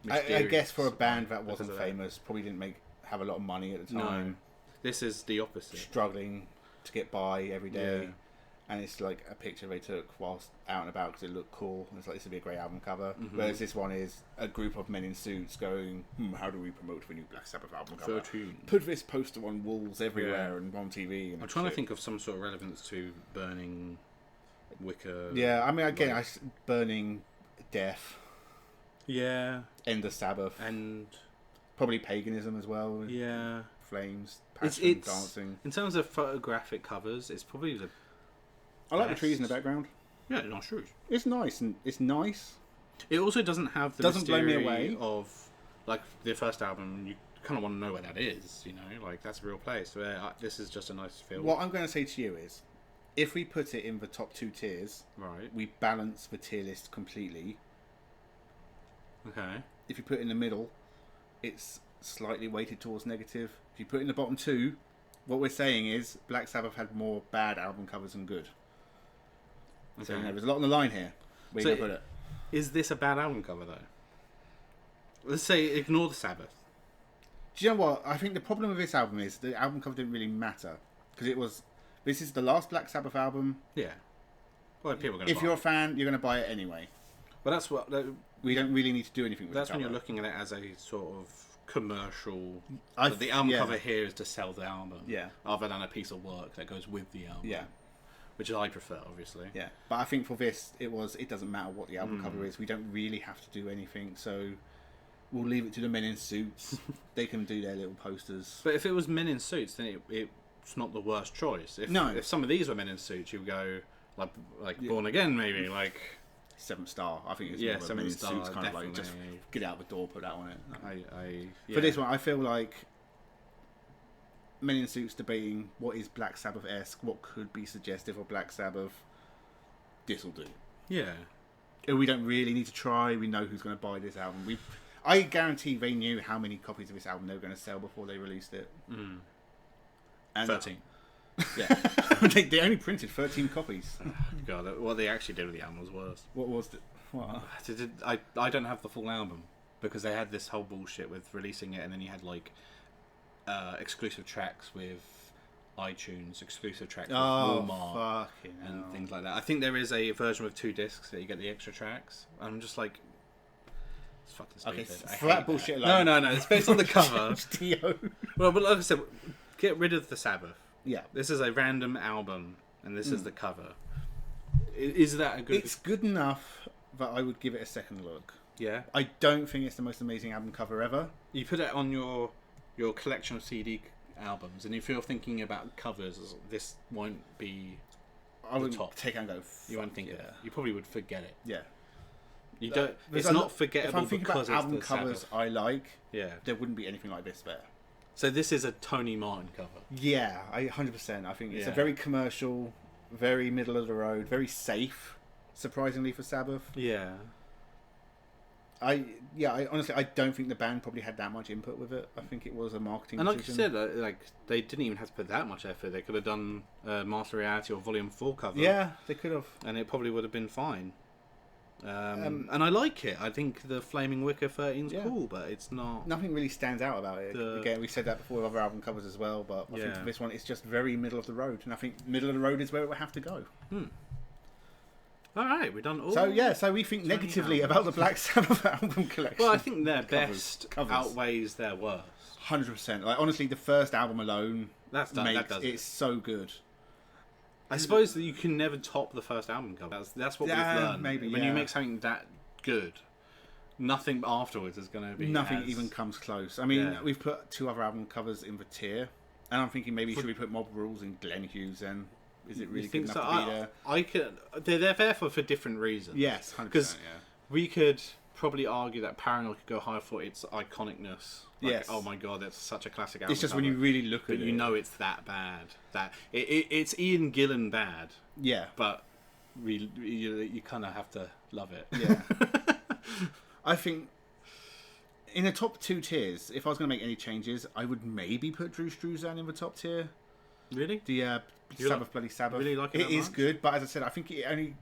mysterious. I guess for a band that wasn't famous, probably didn't have a lot of money at the time. No. This is the opposite. Struggling to get by every day. Yeah. And it's like a picture they took whilst out and about because it looked cool. It's like, this would be a great album cover. Mm-hmm. Whereas this one is a group of men in suits going, how do we promote the new Black Sabbath album cover? 13. Put this poster on walls everywhere and on TV. And I'm trying to think of some sort of relevance to burning wicker. Yeah, I mean, again, burning death, Yeah. end of Sabbath, And probably paganism as well. yeah. Flames, passion, It's dancing. in terms of photographic covers, it's probably the I like the best. trees in the background. Yeah, not true. It's nice and it's nice. It also doesn't have the Doesn't blow me mystery away. of like the first album. You kind of want to know where that is, you know, like that's a real place. Where this is just a nice feel. What I'm going to say to you is, if we put it in the top 2 tiers, Right. we balance the tier list completely. Okay. If you put it in the middle, it's slightly weighted towards negative. If you put it in the bottom 2, what we're saying is Black Sabbath had more bad album covers than good. So Okay. there's a lot on the line here. Where you So gonna put it? Is this a bad album cover though? Let's say ignore the Sabbath. Do you know what? I think the problem with this album is the album cover didn't really matter because this is the last Black Sabbath album. Yeah. Well, people are going to. If you're a fan, you're going to buy it anyway. But that's what. We don't really need to do anything with That's the when cover. you're looking at it as a sort of commercial. I So the album yeah. cover here is to sell the album. Yeah. Rather than a piece of work that goes with the album. Yeah. Which I prefer, obviously. Yeah, but I think for this, it doesn't matter what the album cover is. We don't really have to do anything, so we'll leave it to the men in suits. They can do their little posters. But if it was men in suits, then it's not the worst choice. If some of these were men in suits, you would go like Born Again, maybe like 7 Star. I think it's Yeah, more of a 7 men in Star, suits kind of like just definitely. get out the door, put that on it. yeah. For this one, I feel like men in suits debating what is Black Sabbath-esque, what could be suggestive of Black Sabbath. This will do. Yeah. We don't really need to try. We know who's going to buy this album. I guarantee they knew how many copies of this album they were going to sell before they released it. And 13. Yeah, they only printed 13 copies. God, what they actually did with the album was worse. What was it? What? I don't have the full album because they had this whole bullshit with releasing it, and then you had like exclusive tracks with iTunes, exclusive tracks with Walmart, and things like that. I think there is a version with 2 discs that you get the extra tracks. I'm just like, it's fucking stupid. Okay, I for hate that bullshit No, alone. it's based on the cover. Dio. Well, but like I said, get rid of the Sabbath. Yeah. This is a random album, and this is the cover. Is that a good? It's good enough that I would give it a second look. Yeah. I don't think it's the most amazing album cover ever. You put it on your collection of CD albums, and if you're thinking about covers, this won't be. I would top. take it and go. You won't think yeah. of it. You probably would forget it. Yeah. You don't. There's It's a not lot- forgettable If I'm thinking because about it's album the covers Sabbath. I like, Yeah. there wouldn't be anything like this there. So this is a Tony Martin cover. Yeah, 100%. I think it's a Yeah. very commercial, very middle of the road, very safe. Surprisingly for Sabbath, Yeah. I honestly don't think the band probably had that much input with it. I think it was a marketing And like you decision. said, like they didn't even have to put that much effort. They could have done Master Reality or Volume 4 cover. Yeah, they could have. And it probably would have been fine. And I like it. I think the Flaming Wicker 13's Yeah. cool, but it's not. Nothing really stands out about it. Again, we said that before with other album covers as well, but I think for this one, it's just very middle of the road, and I think middle of the road is where it will have to go. All right, we've done all. So we think negatively about the Black Sabbath album collection. Well, I think their best covers. outweighs their worst. 100%. Like honestly, the first album alone That does it's so good. I suppose that you can never top the first album cover. That's what we've learned. Maybe, when you make something that good, nothing afterwards is going to be. Nothing even comes close. I mean, we've put 2 other album covers in the tier, and I'm thinking maybe should we put Mob Rules in Glenn Hughes then? Is it really good enough to be there? I could. They're there for different reasons. Yes, 100%. Because we could probably argue that Paranoid could go higher for its iconicness. Like, yes. Oh my god, that's such a classic album. It's just cover. when you really look at it, you know it's that bad. That it's Ian Gillan bad. Yeah, But you kind of have to love it. yeah. I think in the top 2 tiers, if I was going to make any changes, I would maybe put Drew Struzan in the top tier. Really? The Sabbath Bloody Sabbath. Really like it? It is good, but as I said, I think it only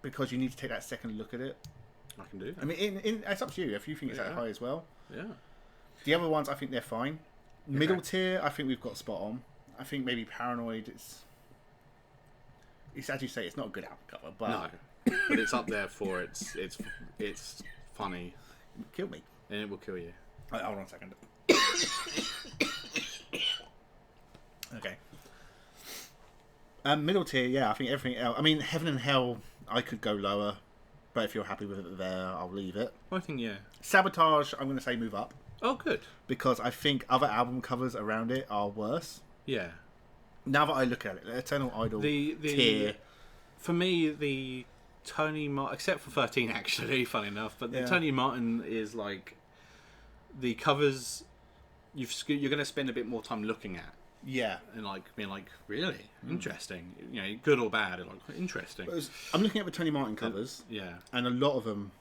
because you need to take that second look at it. I can do that. I mean, it's up to you if you think it's that high as well. Yeah. The other ones, I think they're fine. Middle tier, I think we've got spot on. I think maybe Paranoid. It's as you say, it's not a good album cover, but No, but it's up there for it's funny kill me. and it will kill you. Hold on a second. Okay. Middle tier, yeah. I think everything else. I mean, Heaven and Hell, I could go lower, but if you're happy with it there, I'll leave it. I think Sabotage, I'm going to say move up Oh, good. because I think other album covers around it are worse. Yeah. Now that I look at it, the Eternal Idol The tier. for me the Tony Martin, except for 13 actually, funny enough, but the Yeah. Tony Martin is like the covers you're going to spend a bit more time looking at. Yeah. And like being like, really interesting, you know, good or bad, like interesting. I'm looking at the Tony Martin covers, and a lot of them,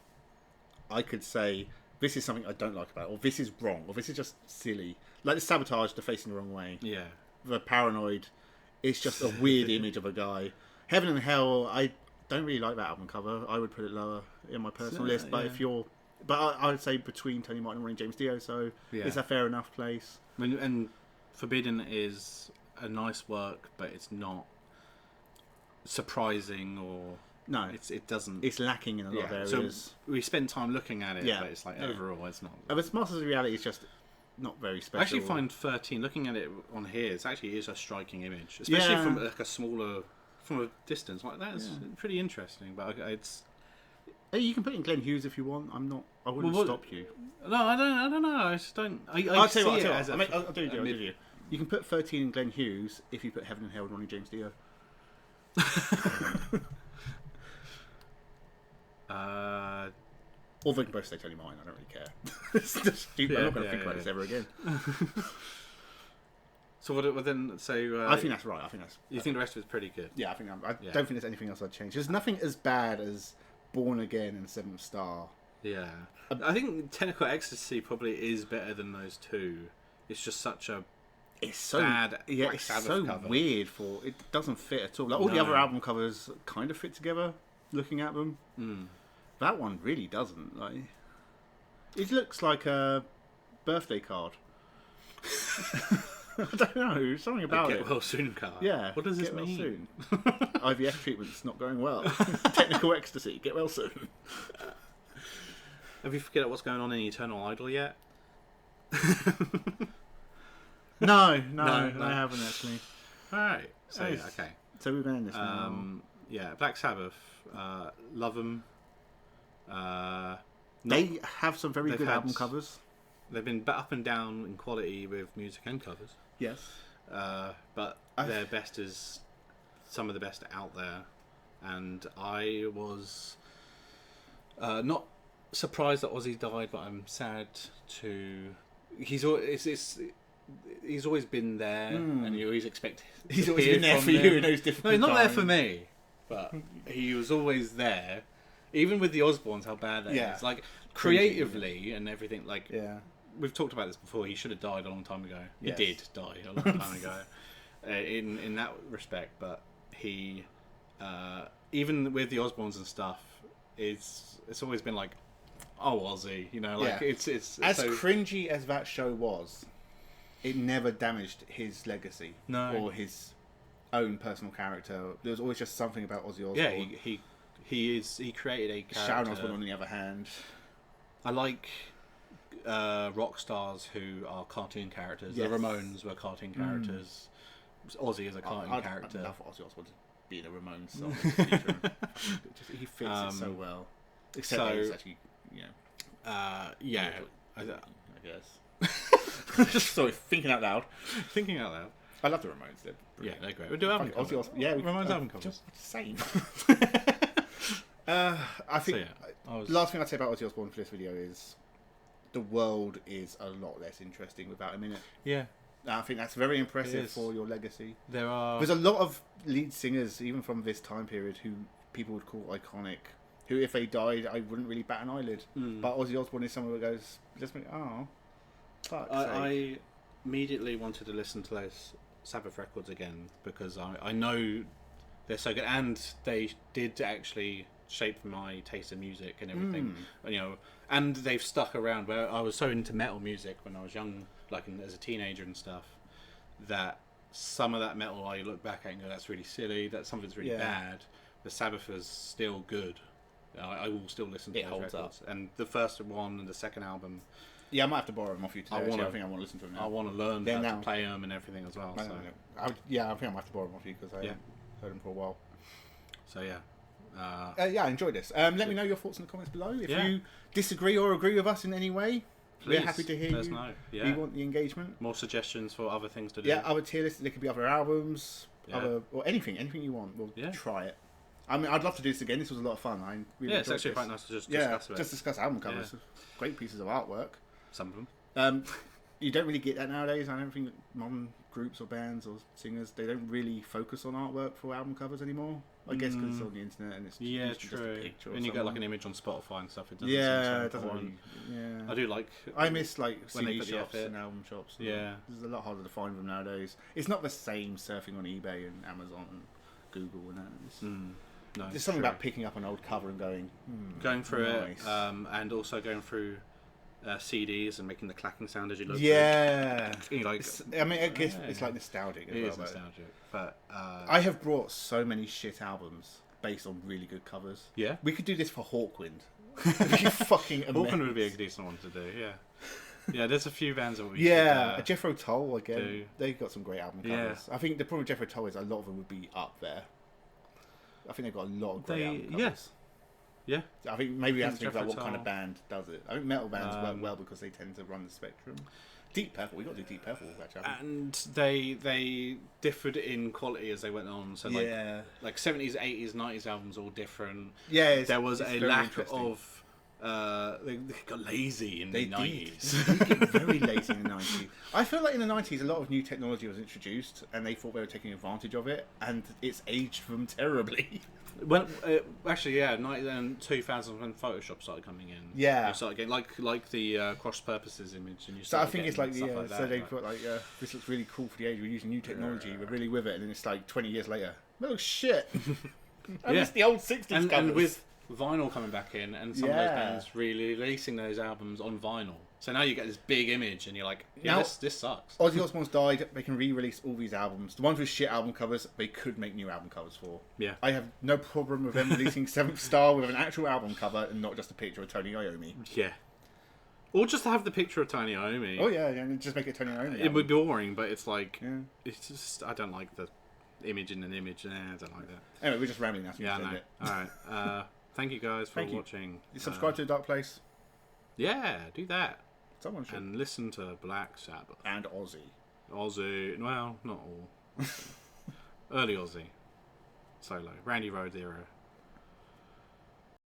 I could say this is something I don't like about it, or this is wrong, or this is just silly. Like the Sabotage, the Facing the Wrong Way. Yeah. The Paranoid, it's just a weird image of a guy. Heaven and Hell, I don't really like that album cover. I would put it lower in my personal list. But if you're, I would say between Tony Martin and Ronnie James Dio. So it's a fair enough place. And Forbidden is a nice work, but it's not surprising or no. It doesn't. It's lacking in a lot of areas. So we spend time looking at it, but it's like overall it's not. But Masters of Reality is just not very special. I actually find 13, looking at it on here, it actually is a striking image, especially from like from a distance like that. It's pretty interesting, but it's. Hey, you can put in Glenn Hughes if you want. I wouldn't stop you. No, I don't know. I just don't. I'll tell you what. I'll do you. You can put 13 in Glenn Hughes if you put Heaven and Hell and Ronnie James Dio. Or they can both say Tony Martin. I don't really care. It's just stupid. I'm not going to think about this ever again. So what then? So I think that's right. You think the rest of it's pretty good? Yeah, I don't think there's anything else I'd change. There's nothing as bad as Born Again and Seventh Star. Yeah, I think Technical Ecstasy probably is better than those two. It's just such a bad Black Sabbath cover. Weird it doesn't fit at all. Like all the other album covers kind of fit together. Looking at them, that one really doesn't. Like, it looks like a birthday card. I don't know, something about it. Get well soon card. Yeah. What does this get mean? Well soon. IVF treatment's not going well. Technical Ecstasy. Get well soon. Have you figured out what's going on in Eternal Idol yet? No, I haven't actually. All right. So okay. So we're going to end this now. Yeah, Black Sabbath. Love them. They have some very good album covers. They've been up and down in quality with music and covers. Yes. But their best is some of the best out there. And I was not surprised that Ozzy died, but I'm sad to... He's always been there, and you always expect... He's always been there for you in those difficult times. No, not there for me, but he was always there. Even with the Osbournes, how bad that is. Like, creatively and everything, like... Yeah. We've talked about this before. He should have died a long time ago. Yes. He did die a long time ago, in that respect. But he, even with the Osbournes and stuff, it's always been like, oh, Ozzy, you know, like Yeah. it's As so, cringy as that show was, it never damaged his legacy No. or his own personal character. There was always just something about Ozzy Osbourne. yeah, he created a Sharon character. Osbourne, on the other hand. I like rock stars who are cartoon characters. Yes. The Ramones were cartoon characters. Ozzy is a cartoon character. I'd love Ozzy Osbourne to be in a Ramones song in the future. He fits it so well. Except that it's actually, yeah, I guess. Sorry, thinking out loud. thinking out loud. I love the Ramones. They're Yeah, brilliant. they're great. We do album Ozzy covers. Osbourne. Yeah, Ramones album covers. Just same. I think last thing I'd say about Ozzy Osbourne for this video is the world is a lot less interesting without him in it. Yeah, I think that's very impressive is. for your legacy. there are. There's a lot of lead singers, even from this time period, who people would call iconic, who if they died, I wouldn't really bat an eyelid. But Ozzy Osbourne is someone who goes, just me, oh, fuck's sake. I immediately wanted to listen to those Sabbath records again because I know they're so good, and they did actually shape my taste in music and everything. You know, and they've stuck around. Where I was so into metal music when I was young, like as a teenager and stuff, that some of that metal I look back at and go, that's really silly. That something's really bad. The Sabbath is still good. I will still listen to It those holds records. And the first one and the second album, Yeah, I might have to borrow them off you today. I I wanna- think I want to listen to them now. I want to learn They're how now. to play them and everything as well. I So, don't know. I think I might have to borrow them off you because I Yeah. haven't heard them for a while. so yeah. Yeah, I enjoyed this. Let me know your thoughts in the comments below. If Yeah. you disagree or agree with us in any way, we're Please, happy to hear let us you. know. We Yeah. want the engagement. More suggestions for other things to do. Yeah, other tier lists. There could be other albums, Yeah. or anything you want. We'll Yeah. try it. I mean, I'd love to do this again. This was a lot of fun. I really Yeah, it's enjoyed actually this. quite nice to just Yeah, discuss it. just discuss album covers. Great pieces of artwork. Some of them. You don't really get that nowadays. I don't think modern groups or bands or singers, they don't really focus on artwork for album covers anymore. I guess because it's on the internet and it's Yeah, just a true. picture. And or you get like someone. an image on Spotify and stuff. It doesn't Yeah, seem it so doesn't important. really. Yeah. I do like. I miss like when they CD put the shops effort. and album shops. Yeah. It's a lot harder to find them nowadays. It's not the same surfing on eBay and Amazon and Google and that. No, There's something true. about picking up an old cover and going, going through nice. it, and also going through CDs and making the clacking sound as you look. Yeah. through. You like. I mean, I guess it's like nostalgic as It well. is though. nostalgic, but I have brought so many shit albums based on really good covers. Yeah. We could do this for Hawkwind. It'd be fucking amazing. Auckland would be a decent one to do. Yeah. Yeah, there's a few bands that we Yeah, should, Jethro Tull again. do. They've got some great album Yeah. covers. I think the problem with Jethro Tull is a lot of them would be up there. I think they've got a lot of great album covers. yes. Yeah. I think maybe we have to think Jethro about what kind of Tull. band does it. I think metal bands work well because they tend to run the spectrum. Deep Purple, we got to do Deep Purple actually. And they differed in quality as they went on. So Yeah. like 70s, 80s, 90s albums all different. Yeah, There was it's a very lack interesting. of. They got lazy in They the did. 90s. They get very lazy in the 90s. I feel like in the 90s a lot of new technology was introduced and they thought they were taking advantage of it and it's aged them terribly. Well, actually, yeah, 90 and 2000 when Photoshop started coming in. Yeah. You started getting like the cross purposes image, and you. So I started think it's getting like, stuff yeah, like so that, they like- thought like, this looks really cool for the age, we're using new technology, we're really with it, and then it's like 20 years later, that looks shit. I Yeah. miss the old 60s and covers. with vinyl coming back in, and some of Yeah. those bands really releasing those albums on vinyl. So now you get this big image, and you're like, yeah, Now- this sucks. Ozzy Osbourne's died, they can re-release all these albums. The ones with shit album covers, they could make new album covers for. Yeah. I have no problem with them releasing Seventh Star with an actual album cover and not just a picture of Tony Iommi. Yeah. Or just to have the picture of Tony Iommi. Oh yeah, and just make it Tony Iommi. It would be boring, but it's like, Yeah. it's just, I don't like the image in an image. I don't like that. Anyway, we're just rambling now. So Yeah, I we can know. end it. Alright. Thank you guys for Thank you. watching. You subscribe to The Dark Place. Yeah, do that. Someone should. And listen to Black Sabbath. And Ozzy. Ozzy, well, not all. Early Ozzy. Solo. Randy Rhoads era.